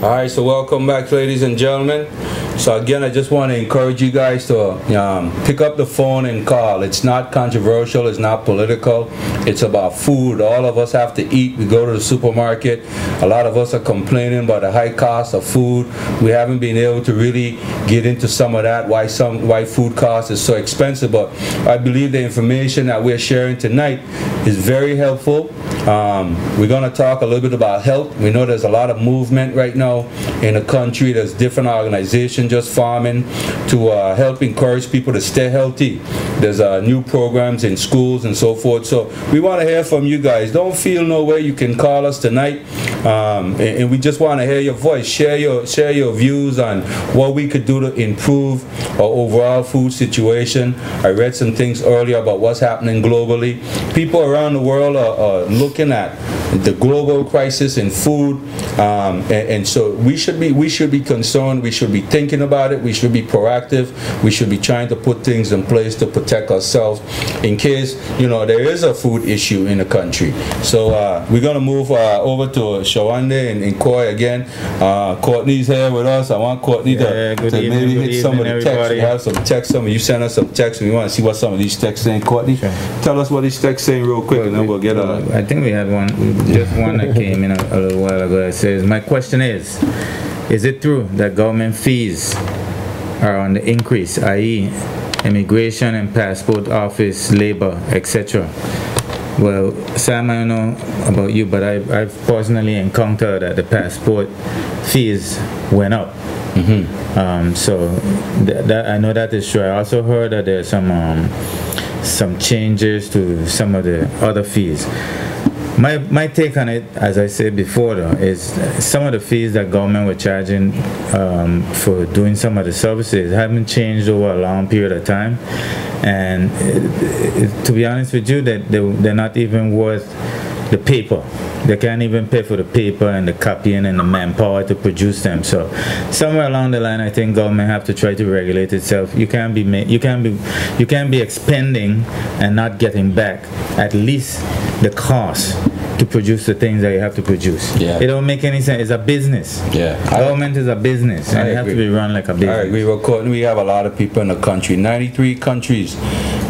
Alright, so welcome back, ladies and gentlemen. So again, I just want to encourage you guys to pick up the phone and call. It's not controversial, it's not political, it's about food. All of us have to eat. We go to the supermarket. A lot of us are complaining about the high cost of food. We haven't been able to really get into some of that, why food cost is so expensive. But I believe the information that we're sharing tonight is very helpful. We're going to talk a little bit about health. We know there's a lot of movement right now in the country. There's different organizations just farming to help encourage people to stay healthy. There's new programs in schools and so forth. So we want to hear from you guys. Don't feel no way. You can call us tonight, and we just want to hear your voice. Share your views on what we could do to improve our overall food situation. I read some things earlier about what's happening globally. People around the world are looking at the global crisis in food, and so we should be concerned. We should be thinking about it. We should be proactive. We should be trying to put things in place to protect ourselves in case there is a food issue in the country. So we're gonna move over to Shawande and Koy again. Courtney's here with us. I want Courtney to maybe hit some of the text. We have some text. Some of you sent us some text, and we want to see what some of these texts saying. Courtney, tell us what these texts saying real quick, and then we'll get on. I think we had one, just one that came in a little while ago that says, my question is it true that government fees are on the increase, i.e. immigration and passport office, labor, etc.? Well, Sam, I don't know about you, but I've personally encountered that the passport fees went up. So that I know that is true. I also heard that there's some changes to some of the other fees. My take on it, as I said before, though, is some of the fees that government were charging for doing some of the services haven't changed over a long period of time, and to be honest with you, they're not even worth the paper. They can't even pay for the paper and the copying and the manpower to produce them. So somewhere along the line, I think government have to try to regulate itself. You can't be expending and not getting back at least the cost to produce the things that you have to produce. Yeah. It don't make any sense. It's a business. Yeah. Government is a business, and it has to be run like a business. I agree with Courtney. We have a lot of people in the country. 93 countries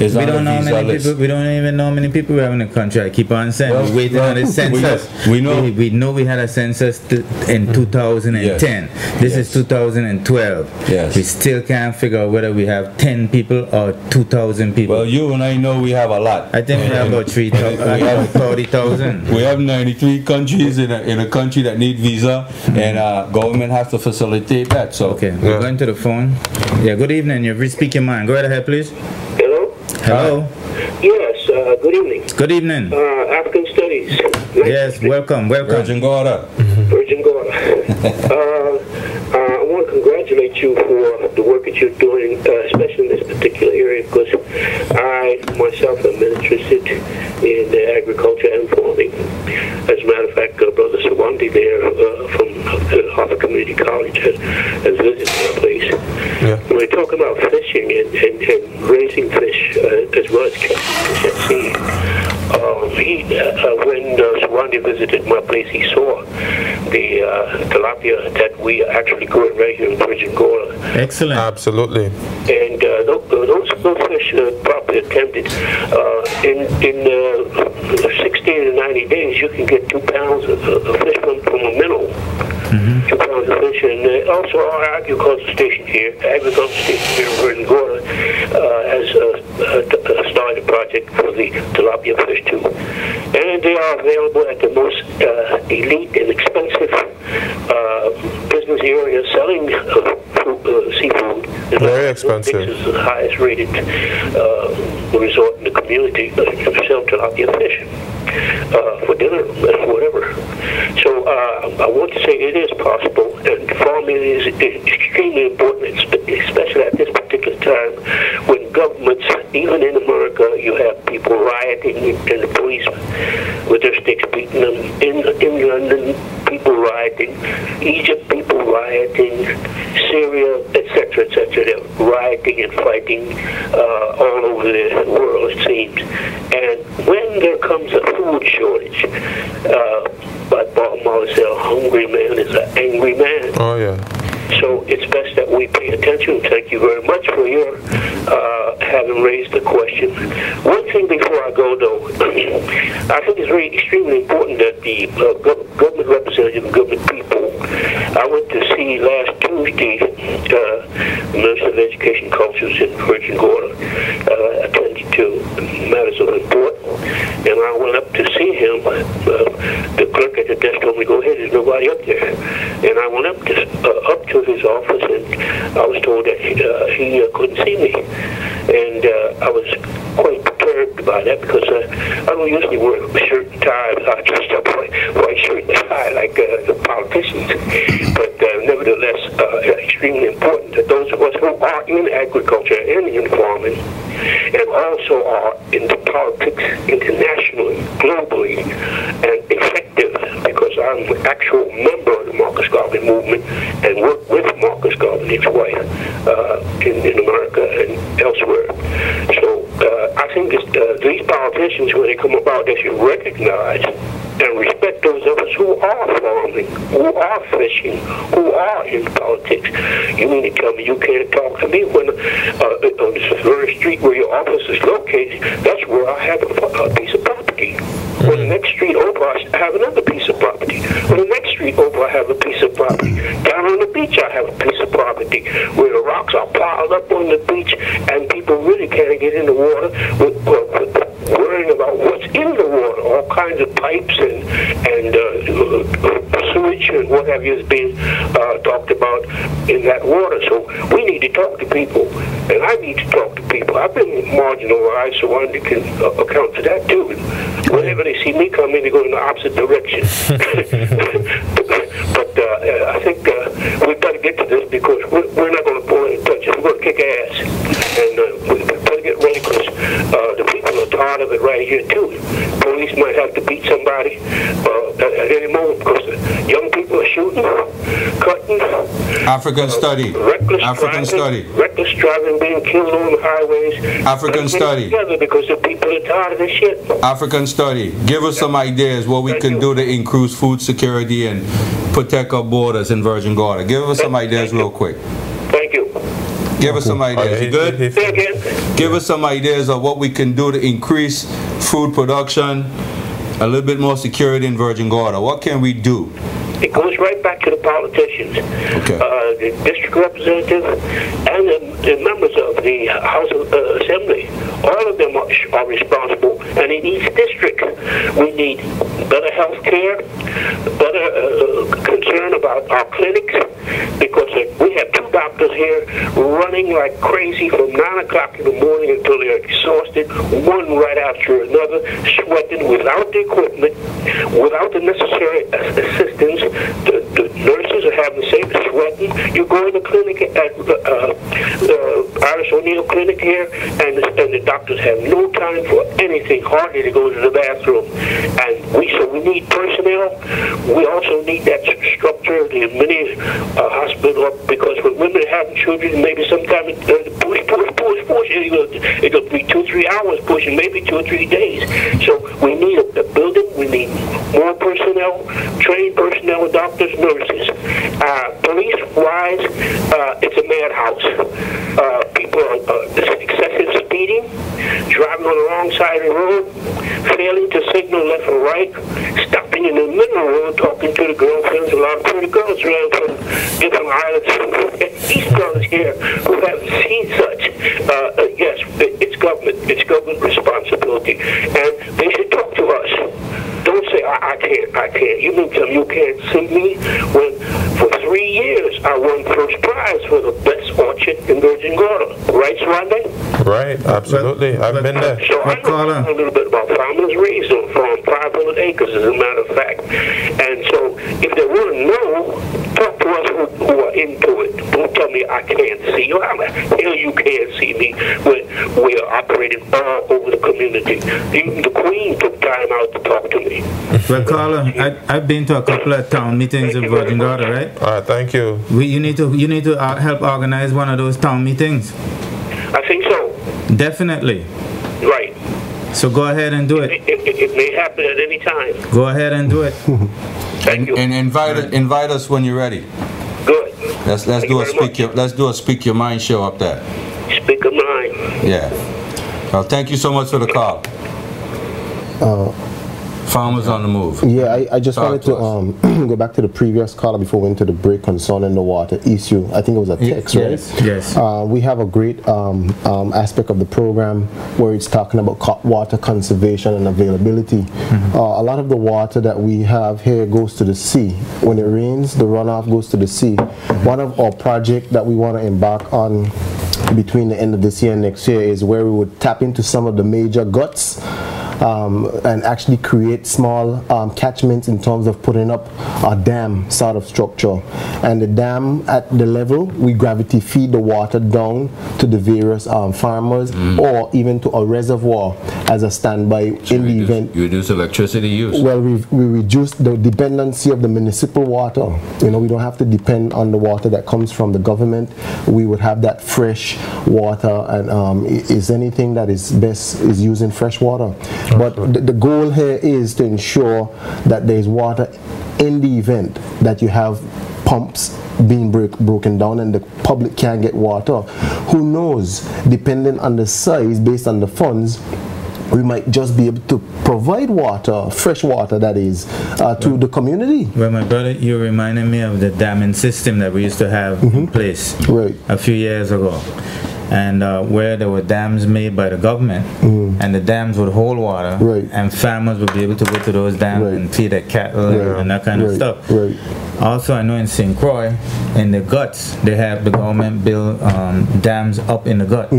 is on the visa list. We don't even know how many people we have in the country. I keep on saying we're waiting on the census. We know we had a census in 2010. This is 2012. Yes. We still can't figure out whether we have 10 people or 2,000 people. Well, you and I know we have a lot. I think we have about 30,000. We have 93 countries in a country that need visa, and government has to facilitate that. So okay, we're going to the phone. Yeah, good evening. You're speaking mine. Go right ahead, please. Hello. Hello. Yes. Good evening. Good evening. African Studies. Yes. Welcome. Virgin Gorda. Virgin Gorda. I want to congratulate you for the work that you're doing, especially in this particular area, because I myself am interested in agriculture and farming. As a matter of fact, Brother Sawandi there from Harvard Community College has visited my place. Yeah. We're talking about fishing and raising fish as well as catching fish at sea. When Sawandi visited my place, he saw the tilapia that we actually grew right here in Virgin Gorda. Excellent. Absolutely. And those fish properly attempted. In 16 to 90 days, you can get 2 pounds of fish from a minnow. 2 pounds of fish. And also our agriculture station here in Virgin Gorda, has started a project for the tilapia fish too. And they are available at the most elite and expensive business area selling seafood. Very expensive. This is the highest rated resort in the community to sell tilapia fish for dinner and whatever. So I want to say it is possible, and farming is extremely extremely important, especially at this particular time when governments, even in America, you have people rioting and the police with their sticks beating them. In London, people rioting. Egypt, people rioting. Syria, etc., etc. They're rioting and fighting all over the world, it seems. And when there comes a food shortage, but Bob Marley said, a hungry man is an angry man. Oh, yeah. So it's best that we pay attention. Thank you very much for your having raised the question. One thing before I go, though, I think it's very extremely important that the government representative, government people, I went to see last Tuesday the Minister of Education Cultures in Virgin Gorda, attending to matters of import, and I went up to see him. The clerk at the desk told me, go ahead, there's nobody up there. And I went up to his office, and I was told that he couldn't see me. And I was quite perturbed by that because I don't usually wear a shirt and tie. I dressed up white shirt and tie like the politicians. But nevertheless, extremely important that those of us who are in agriculture and in farming and also are in the politics internationally, globally, and effective, because I'm an actual member of the Marcus Garvey movement and work with Marcus Garvey, his wife, in America and elsewhere. So I think these politicians, when they come about, they should recognize and respect those of us who are farming, who are fishing, who are in politics. You mean to tell me you can't talk to me when on this very street where your office is located, that's where I have a piece of property. On the next street over, I have another piece of property. On the next street over, I have a piece of property. Down on the beach, I have a piece of property where the rocks are piled up on the beach and people really can't get in the water with worrying about what's in the water. All kinds of pipes and sewage and what have you is being talked about in that water. So we need to talk to people, and I need to talk to people. I've been marginalized, so I can account for that too. Whenever they see me coming, they go in the opposite direction. But I think we've got to get to this because we're not going to pull any punches. We're going to kick ass. And we've got to get ready because the people are tired of it right here too. Police might have to beat somebody at any moment because young people are shooting, cutting. African study. Reckless driving, being killed on the highways. African study. Because the people are tired of this shit. African study. Give us some ideas what we can do to increase food security and protect our borders in Virgin Gorda. Give us some ideas real quick. Thank you. Give us some ideas. You good? Say again. Give us some ideas of what we can do to increase food production, a little bit more security in Virgin Gorda. What can we do? It goes right back to the politicians, okay. The district representative, and the members of the House of Assembly. All of them are responsible. And in each district, we need better health care, better concern about our clinics, because we have two doctors here running like crazy from 9 o'clock in the morning until they're exhausted, one right after another, sweating without the equipment, without the necessary assistance. The nurses are having the same sweating. You go in the clinic at Iris O'Neill Clinic here, and the doctors have no time for anything, hardly to go to the bathroom. And so we need personnel. We also need that structure of the mini hospital, because when women are having children, maybe sometimes push. It could be 2-3 hours pushing, maybe 2 or 3 days. So we need a building. We need more personnel, trained personnel, doctors, nurses. Police-wise, it's a madhouse. People are excessive speeding, driving on the wrong side of the road, failing to signal left and right, stopping in the middle of the road, talking to the girlfriends. A lot of pretty girls around from different islands. These girls here who haven't seen such. Yes, it's government responsibility, and they should talk to us. Don't say, I can't. You mean tell me you can't see me when for 3 years I won first prize for the best orchard in Virgin Gorda. Right, Swande? Right, absolutely. I've been there. So I know a little bit about farmers raised on farm, 500 acres as a matter of fact. And so if they want to know Talk to us who are into it. Don't tell me I can't see you. How the hell you can't see me when we're operating all over the community? The Queen took time out to talk to me. Well, Carla, I've been to a couple of town meetings in Virgin Gorda, right? All right, thank you. You need to help organize one of those town meetings. I think so. Definitely. Right. So go ahead and do it. It may happen at any time. Go ahead and do it. Thank you. And invite us when you're ready. Good. Let's do a speak your mind show up there. Speak of mine. Yeah. Well, thank you so much for the call. Farmers on the move. Yeah, I just Talk wanted to to go back to the previous caller before we went to the break concerning the water issue. I think it was a text, Yes. right? Yes. We have a great aspect of the program where it's talking about water conservation and availability. A lot of the water that we have here goes to the sea. When it rains, the runoff goes to the sea. One of our projects that we want to embark on between the end of this year and next year is where we would tap into some of the major guts and actually create small catchments in terms of putting up a dam sort of structure. And the dam, at the level, we gravity feed the water down to the various farmers or even to a reservoir as a standby in the event. You reduce electricity use. Well, we reduce the dependency of the municipal water. You know, we don't have to depend on the water that comes from the government. We would have that fresh water, and is anything that is best is using fresh water. But the goal here is to ensure that there is water in the event that you have pumps being broken down and the public can't get water. Who knows, depending on the size, based on the funds, we might just be able to provide water, fresh water that is, to the community. Well, my brother, you're reminding me of the damming system that we used to have in place a few years ago. And where there were dams made by the government, and the dams would hold water, and farmers would be able to go to those dams and feed their cattle and that kind of stuff. Also, I know in St. Croix, in the guts, they have the government build dams up in the gut,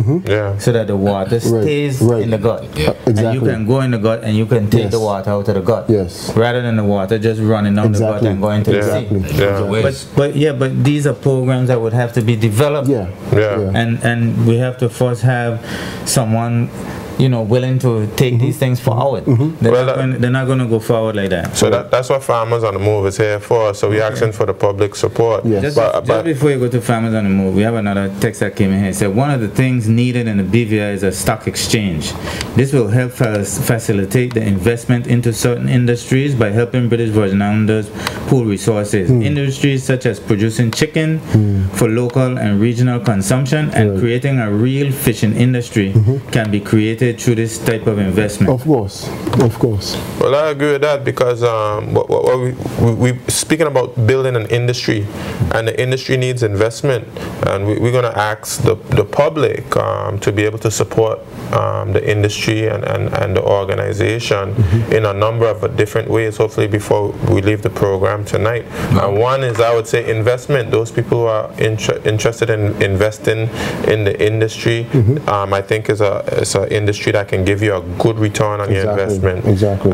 so that the water stays in the gut. And you can go in the gut and you can take the water out of the gut, rather than the water just running down the gut and going to the sea. But these are programs that would have to be developed, and we have to first have someone, you know, willing to take these things forward. They're not going to go forward like that. So that's what Farmers on the Move is here for. So we're asking for the public support. Just before you go to Farmers on the Move, we have another text that came in here. It said, one of the things needed in the BVI is a stock exchange. This will help facilitate the investment into certain industries by helping British Virgin Islanders pool resources. Industries such as producing chicken for local and regional consumption and creating a real fishing industry can be created through this type of investment. Of course. Well, I agree with that because we speaking about building an industry, and the industry needs investment, and we're going to ask the public to be able to support the industry and the organization in a number of different ways, hopefully before we leave the program tonight. One is, I would say, investment. Those people who are interested in investing in the industry, I think is an industry that can give you a good return on your investment,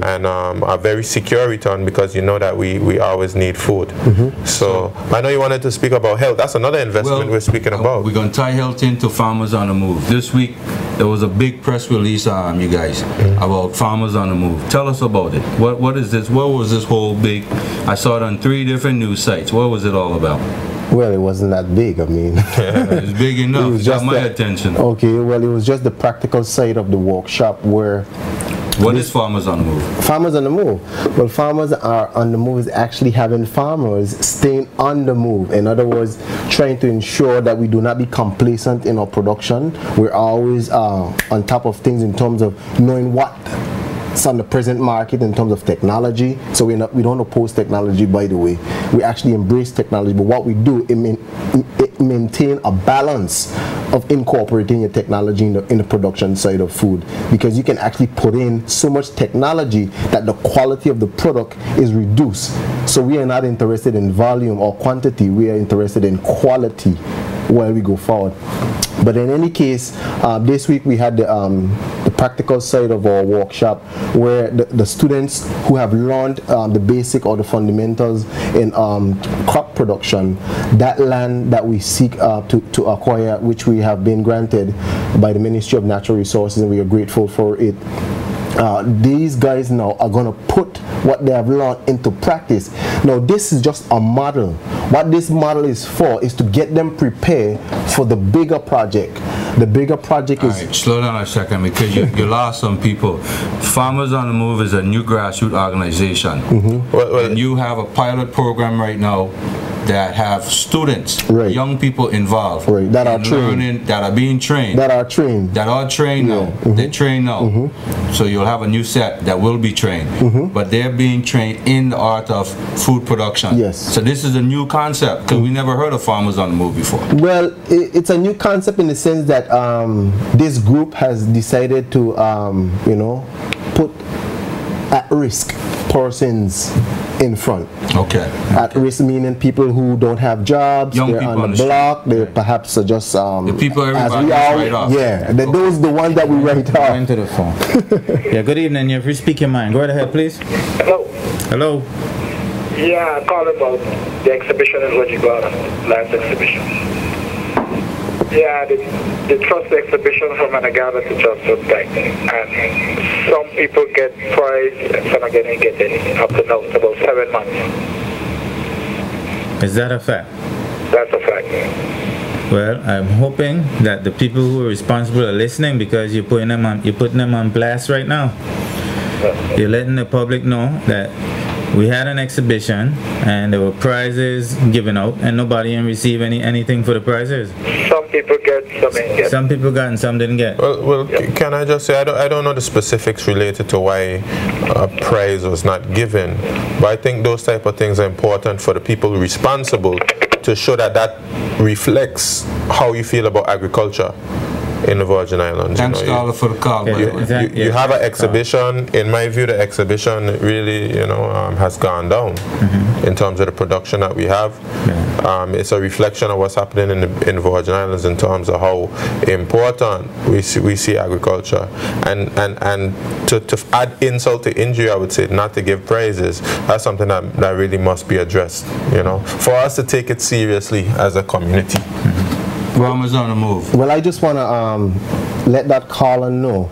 and a very secure return, because you know that we always need food. So I know you wanted to speak about health. That's another investment we're speaking about. We're going to tie health into Farmers on the Move. This week there was a big press release, you guys, about Farmers on the Move. Tell us about it. What is this? What was this whole big? I saw it on 3 different news sites. What was it all about? Well, it wasn't that big. I mean, it's big enough. It got my attention. Okay, well, it was just the practical side of the workshop where. What is Farmers on the Move? Farmers on the Move. Well, Farmers are on the Move is actually having farmers staying on the move. In other words, trying to ensure that we do not be complacent in our production. We're always on top of things in terms of knowing what's on the present market in terms of technology. So we don't oppose technology, by the way. We actually embrace technology, but what we do, it maintain a balance of incorporating your technology in the production side of food, because you can actually put in so much technology that the quality of the product is reduced. So we are not interested in volume or quantity, we are interested in quality while we go forward. But in any case, this week we had the practical side of our workshop, where the students who have learned the basic or the fundamentals in crop production, that land that we seek to acquire, which we have been granted by the Ministry of Natural Resources, and we are grateful for it. These guys now are going to put what they have learned into practice. Now, this is just a model. What this model is for is to get them prepared for the bigger project. The bigger project is... All right, slow down a second, because you lost some people. Farmers on the Move is a new grassroots organization. And you have a pilot program right now that have students, young people involved, that are learning, that are being trained, that are trained now. They're trained now. So you'll have a new set that will be trained, but they're being trained in the art of food production. Yes. So this is a new concept, because we never heard of Farmers on the Move before. Well, it's a new concept in the sense that this group has decided to, you know, put at risk persons in front. At risk meaning people who don't have jobs, young they're people on the block, they perhaps are just the people everybody write off. Those are the ones that we write off. Into the phone. Yeah, good evening. You're free to speak your mind. Go right ahead, please. Hello. Hello. Yeah, I called about the exhibition in Rojigara, last exhibition. Yeah, the trust exhibition from Anagana to Johnson Bank, and some people get prize and some again ain't get any up to now. It's about 7 months. Is that a fact? That's a fact. Well, I'm hoping that the people who are responsible are listening, because you're putting them on blast right now. You're letting the public know that we had an exhibition and there were prizes given out, and nobody didn't receive anything for the prizes. Some people get, some didn't get. Some people got and some didn't get. Well, can I just say, I don't know the specifics related to why a prize was not given, but I think those type of things are important for the people responsible to show that that reflects how you feel about agriculture in the Virgin Islands. Thanks, Carla, for the call. You have an exhibition. In my view, the exhibition really, has gone down in terms of the production that we have. It's a reflection of what's happening in the Virgin Islands in terms of how important we see agriculture. And to add insult to injury, I would say, not to give praises, that's something that really must be addressed. For us to take it seriously as a community. Farmers on the Move. Well, I just want to let that caller know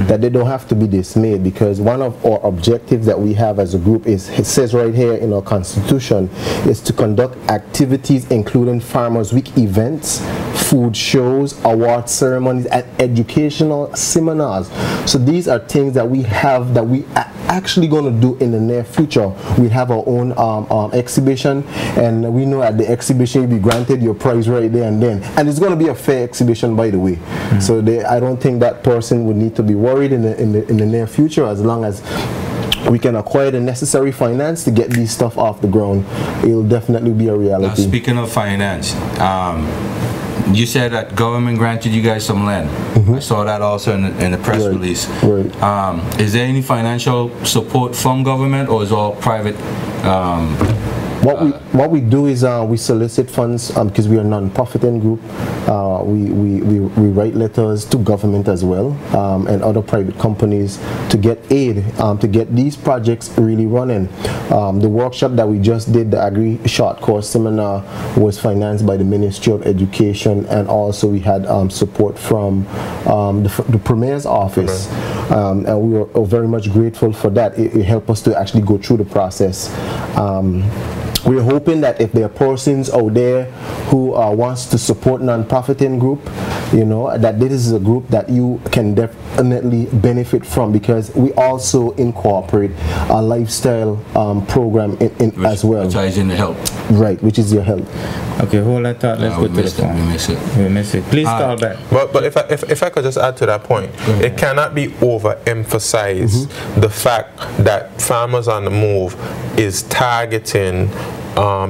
that they don't have to be dismayed, because one of our objectives that we have as a group is, it says right here in our constitution, is to conduct activities including Farmers Week events, food shows, award ceremonies, and educational seminars. So these are things that we have that we are actually going to do in the near future. We have our own exhibition, and we know at the exhibition you'll be granted your prize right there and then. And it's going to be a fair exhibition, by the way. So I don't think that person would need to be worried in the near future, as long as we can acquire the necessary finance to get these stuff off the ground. It'll definitely be a reality. Now, speaking of finance, you said that government granted you guys some land. I saw that also in the press release. Is there any financial support from government, or is all private? What we do is we solicit funds, because we are a non-profiting group. We write letters to government as well, and other private companies to get aid to get these projects really running. The workshop that we just did, the Agri Short Course Seminar, was financed by the Ministry of Education, and also we had support from the Premier's office, and we were very much grateful for that. It helped us to actually go through the process. We're hoping that if there are persons out there who wants to support non-profiting group, that this is a group that you can definitely benefit from, because we also incorporate a lifestyle program in as well. Which is in the health. Right, which is your health. Okay, hold that thought. Let's go to the phone. We miss it. Please call back. But if I could just add to that point, it cannot be overemphasized the fact that Farmers on the Move is targeting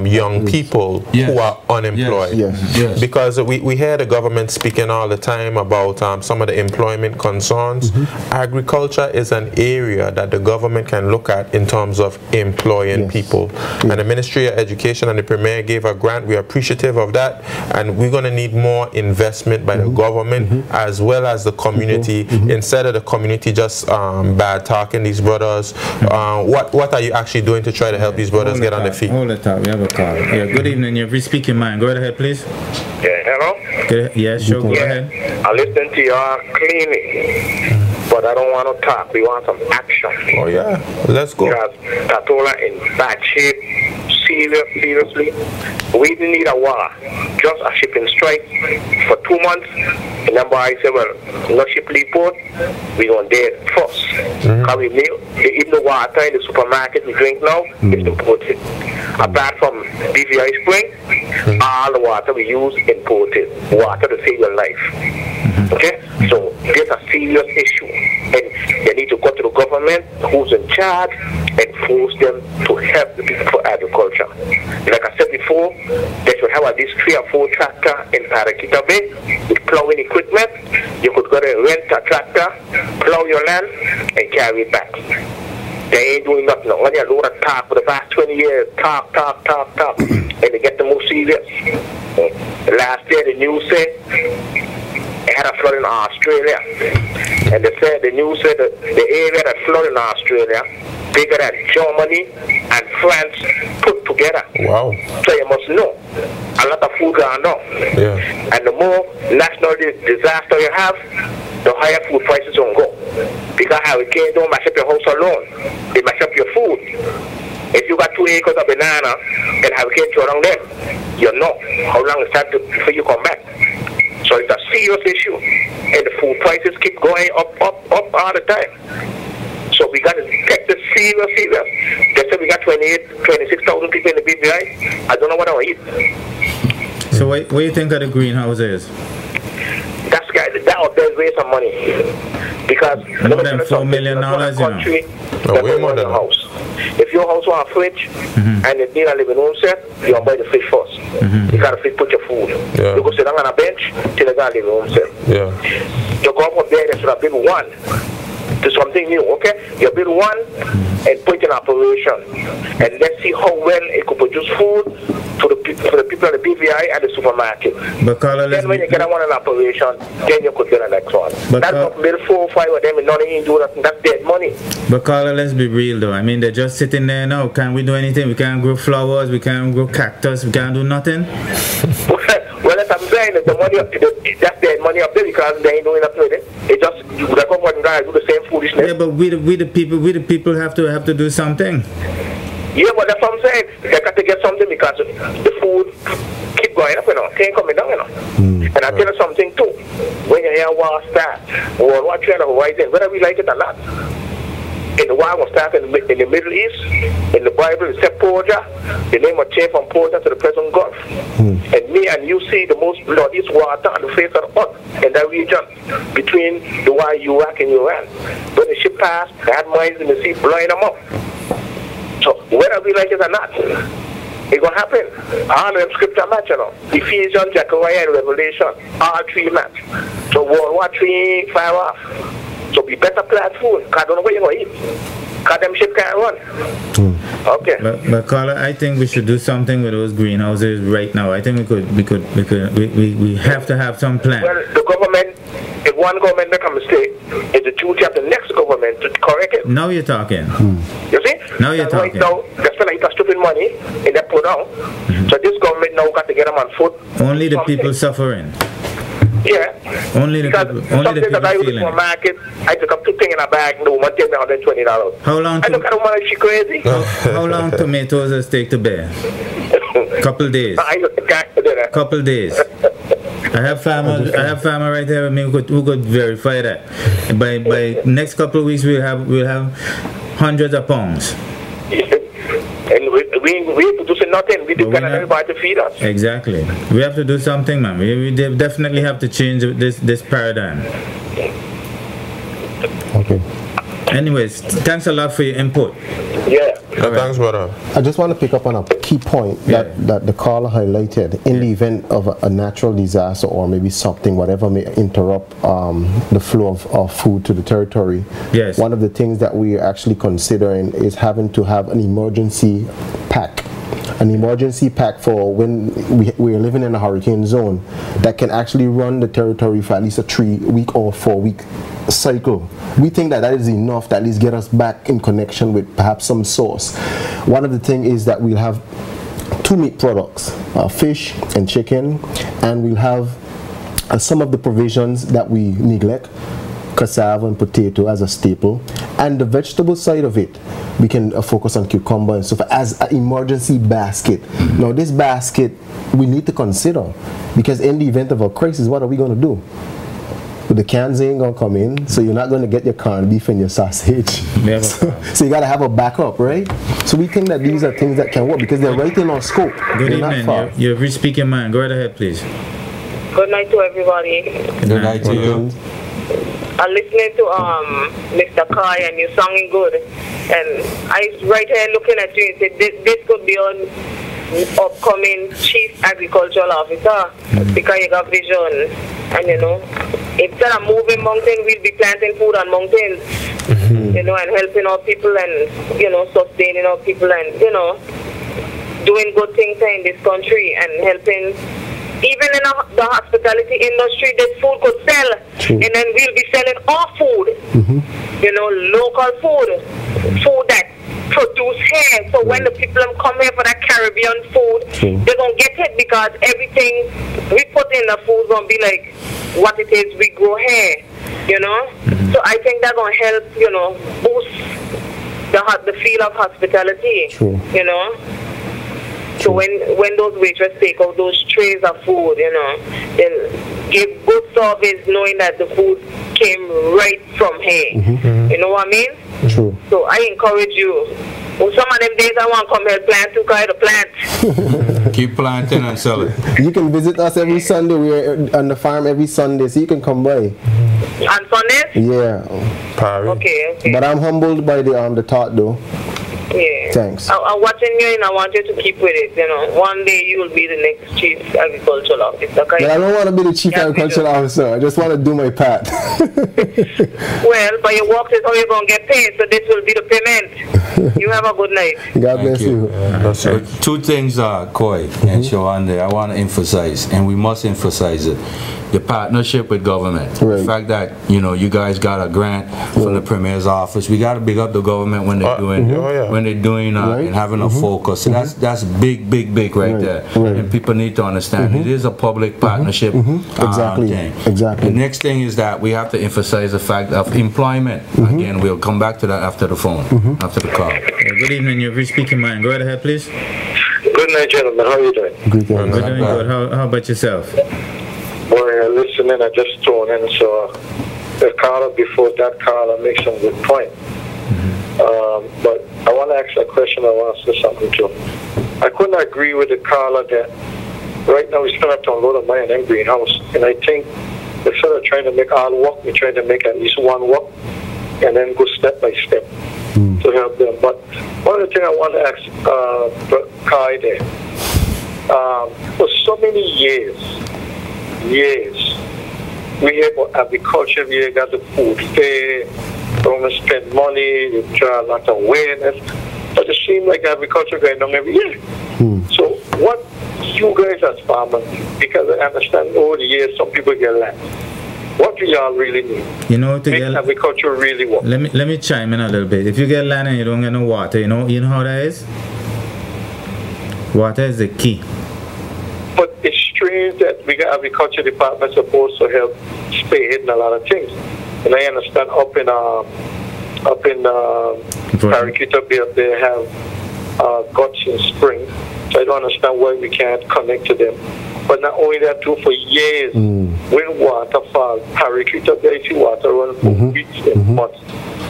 young people who are unemployed. Yes. Because we hear the government speaking all the time about some of the employment concerns. Agriculture is an area that the government can look at in terms of employing people. And the Ministry of Education and the Premier gave a grant. We're appreciative of that, and we're going to need more investment by the government as well as the community, instead of the community just bad talking these brothers. What are you actually doing to try to help these brothers get on their feet? Hold it up, we have a call. Yeah, good evening, you're speaking mind. Go ahead, please. Yeah, hello? Yeah, sure, go ahead. I listen to your cleaning, but I don't want to talk. We want some action. Oh yeah, let's go. Because Tatola in bad shape, seriously. We didn't need a war, just a shipping strike for 2 months. And then I said, well, no ship leave port, we going there first. Because we knew, even the water in the supermarket we drink now is imported. Apart from BVI Spring, all the water we use imported. Water to save your life. Okay? So there's a serious issue. And they need to go to the government who's in charge and force them to help the people for agriculture. Like I said before, they should have at least 3 or 4 tractors in Parakita Bay with plowing equipment. You could go and rent a tractor, plow your land, and carry it back. They ain't doing nothing. Only a load of talk for the past 20 years. Talk. And they get the most serious. Last year, the news said it had a flood in Australia. And they said, the news said that the area that flooded in Australia bigger than Germany and France put together. Wow. So you must know, a lot of food going on. Yeah. And the more national disaster you have, the higher food prices will go. Because hurricane don't mash up your house alone. They mash up your food. If you got 2 acres of banana and hurricane throw around them, you know how long it's time before you come back. So it's a serious issue. And the food prices keep going up all the time. So we got to take this serious. They said we got 26,000 people in the BVI. I don't know what I will eat. So what do you think of the greenhouses? That out there is waste of money. Because more than $4 million, you know. Way more than house. If your house want a fridge and it need a living room set, you want to buy the fridge first. You got to put your food. Yeah. You go sit down on a bench till you got a living room set. Yeah. You go up there, they should have built one to something new, okay? You build one and put it in operation. And let's see how well it could produce food for the people at the BVI and the supermarket. But Carla, then when you get one in operation, then you could get the next one. But that's not build 4 or 5 of them and none ain't do that. That's dead money. But Carla, let's be real though. I mean, they're just sitting there now. Can we do anything? We can't grow flowers. We can't grow cactus. We can't do nothing. Well, that's what I'm saying. The money that's dead money up there because they ain't doing nothing with it. It just the government guys do the same foolishness. Yeah, but we the people have to do something. Yeah, but that's what I'm saying. They got to get something because the food keep going up, you know. Can't coming down, you know. And I tell you something too. When you hear war start, World War III horizon, whether we like it or not, in the war will start in the Middle East. In the Bible, it said Persia. The name will change from Persia to the present Gulf. And me and you see the most bloodiest water on the face of the earth in that region between the war Iraq and Iran. When the ship passed, they had mines in the sea blowing them up. So whether we like it or not, it's going to happen. All of them scripture match, you know. Ephesians, Zechariah, and Revelation, all 3 match. So World War III fire off. So we better plant food, because I don't know what you're going to eat. Because them ship can't run. Okay. But Carla, I think we should do something with those greenhouses right now. I think we have to have some plan. Well, the government, if one government make a mistake, it's the duty of the next government to correct it. Now you're talking. You see? Now you're talking. Right now, they spend like stupid money in that put down. So this government now got to get them on foot. Only the people suffering. Yeah. Only the people feeling it. Market, I took up 2 things in a bag, and the woman gave me $120. How long? I look at the woman, she crazy. How long tomatoes take to bear? Couple days. Couple days. I have farmer right here with me who could verify that. By next couple of weeks we'll have hundreds of pounds. And we producing nothing. We depend on everybody to feed us. Exactly. We have to do something, man. We definitely have to change this paradigm. Okay. Anyways, thanks a lot for your input. Yeah. Thanks, brother. I just want to pick up on a key point that the caller highlighted. In the event of a natural disaster or maybe something, whatever may interrupt the flow of food to the territory, one of the things that we are actually considering is having to have an emergency pack. An emergency pack for when we are living in a hurricane zone that can actually run the territory for at least a 3-week or 4-week cycle. We think that is enough to at least get us back in connection with perhaps some source. One of the things is that we'll have 2 meat products, fish and chicken, and we'll have some of the provisions that we neglect, cassava and potato as a staple, and the vegetable side of it we can focus on cucumber and stuff as an emergency basket. Now this basket we need to consider, because in the event of a crisis, what are we going to do? The cans ain't going to come in, so you're not going to get your corned beef and your sausage. So you got to have a backup, right? So we think that these are things that can work because they're right in our scope. Good evening. You're rich speaking man. Go right ahead, please. Good night to everybody. Good night to you. I'm listening to Mr. Kai, and you're sounding good. And I was right here looking at you and said, this could be on upcoming Chief Agricultural Officer because you got vision. And you know, instead of moving mountains, we'll be planting food on mountains. You know, and helping our people and, you know, sustaining our people and, you know, doing good things in this country and helping. Even in the hospitality industry, this food could sell, and then we'll be selling our food, you know, local food that produce here. So when the people come here for that Caribbean food, they're going to get it because everything we put in the food is going to be like what it is we grow here, you know. So I think that's going to help, you know, boost the feel of hospitality, you know. So when those waitresses take out those trays of food, you know, they'll give good service knowing that the food came right from here. You know what I mean? True. So I encourage you. Well, some of them days I want to come here plant to kind of plant. Keep planting and sell it. You can visit us every Sunday. We're on the farm every Sunday, so you can come by. On Sundays? Yeah. Okay. But I'm humbled by the thought, though. Yeah. Thanks. I'm watching you and I want you to keep with it. You know, one day you will be the next Chief Agricultural Officer. But I don't want to be the Chief Agricultural Officer. I just want to do my part. Well, but your work is how you're going to get paid, so this will be the payment. You have a good night. God bless you. Two things, Koi and Shawande, I want to emphasize, and we must emphasize it. The partnership with government. The fact that, you know, you guys got a grant from the Premier's office. We got to big up the government when they're doing and having a focus. So that's big right there. And people need to understand it is a public partnership thing. Exactly. The next thing is that we have to emphasize the fact of employment. Again, we'll come back to that after the phone, after the call. Good evening, you're speaking man. Go right ahead, please. Good night, gentlemen. How are you doing? Good. We're doing good. How about yourself? Boy, listening, I just tuned in, so the caller before that caller makes some good point. But I want to ask a question. I want to say something too. I couldn't agree with the caller that right now we still have to unload a money in them greenhouse, and I think instead of trying to make all work, we're trying to make at least one work, and then go step by step to help them. But one of the things I want to ask Kai there, for so many years, we hear about agriculture, we got the food fair, don't spend money, you try a lot of awareness, but it seems like agriculture going on every year. So what you guys as farmers, because I understand over the years some people get land, what do y'all really need? You know, to make agriculture really work? Let me chime in a little bit. If you get land and you don't get no water, you know how that is? Water is the key. But it's strange that we got agriculture department supposed to help spearhead a lot of things. And I understand up in Paracuta Bay, they have guts in spring. So I don't understand why we can't connect to them. But not only that, too, for years, when water falls, Paracuta Bay, water runs for weeks and months.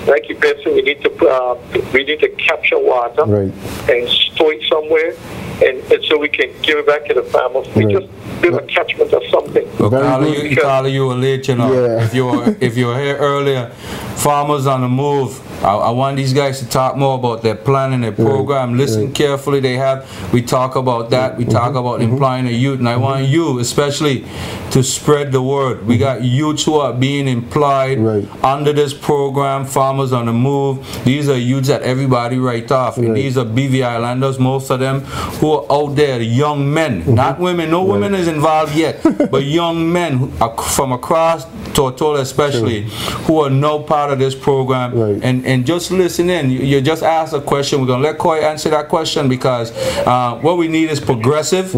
Like you mentioned, we need to capture water and store it somewhere, and so we can give it back to the farmers. We just build a catchment or something. Carla, you were late, you know. If you were here earlier, farmers on the move I want these guys to talk more about their plan and their program. Listen carefully. We talk about that. We talk about employing the youth, and I want you especially to spread the word. We got youths who are being employed under this program, Farmers on the Move. These are youths that everybody write off. And these are BV Islanders, most of them, who are out there, the young men, not women. No women is involved yet, but young men who are from across Tortola especially, who are no part of this program. And just listen in. You just asked a question. We're going to let Coy answer that question, because what we need is progressive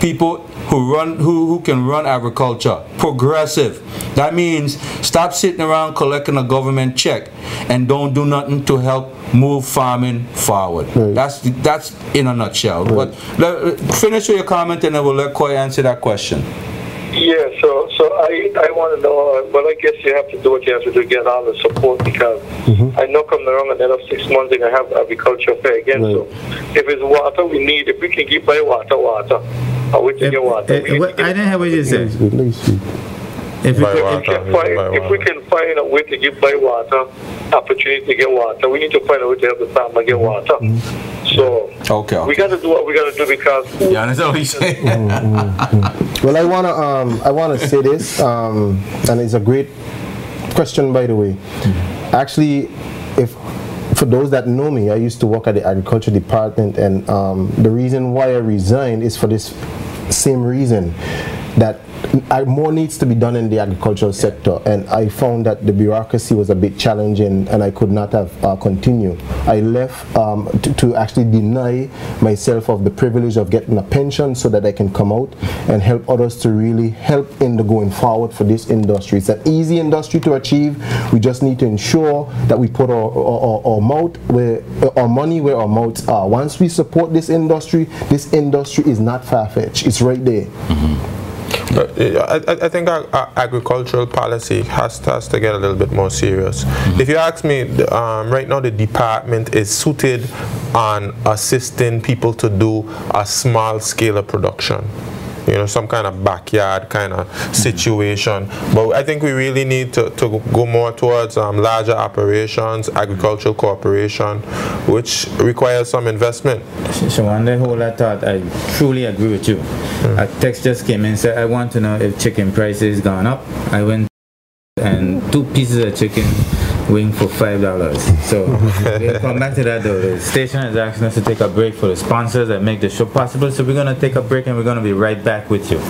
people who can run agriculture. Progressive. That means stop sitting around collecting a government check and don't do nothing to help move farming forward. That's in a nutshell. But finish with your comment, and then we'll let Coy answer that question. Yeah, so I want to know, well, I guess you have to do what you have to do to get all the support, because I know coming around another 6 months they're going to have agriculture fair again. So if it's water we need, if we can keep by water, we can get water. I didn't have what you said. If we can find a way to give by water, opportunity to get water, we need to find a way to help the farmer get water. So we got to do what we got to do, because yeah, that's what he's saying. Well, I wanna say this, and it's a great question, by the way. Actually, for those that know me, I used to work at the agriculture department, and the reason why I resigned is for this same reason, that more needs to be done in the agricultural sector, and I found that the bureaucracy was a bit challenging, and I could not have continued. I left to actually deny myself of the privilege of getting a pension, so that I can come out and help others to really help in the going forward for this industry. It's an easy industry to achieve. We just need to ensure that we put our money where our mouths are. Once we support this industry is not far-fetched. It's right there. I think our agricultural policy has to get a little bit more serious. If you ask me, right now the department is suited on assisting people to do a small scale of production. You know, some kind of backyard kind of situation. But I think we really need to go more towards larger operations, agricultural cooperation, which requires some investment. So on the whole, I thought I truly agree with you. A text just came in and said, I want to know if chicken prices gone up. I went and 2 pieces of chicken wing for $5. So we'll come back to that though. The station is asking us to take a break for the sponsors that make the show possible. So we're going to take a break, and we're going to be right back with you.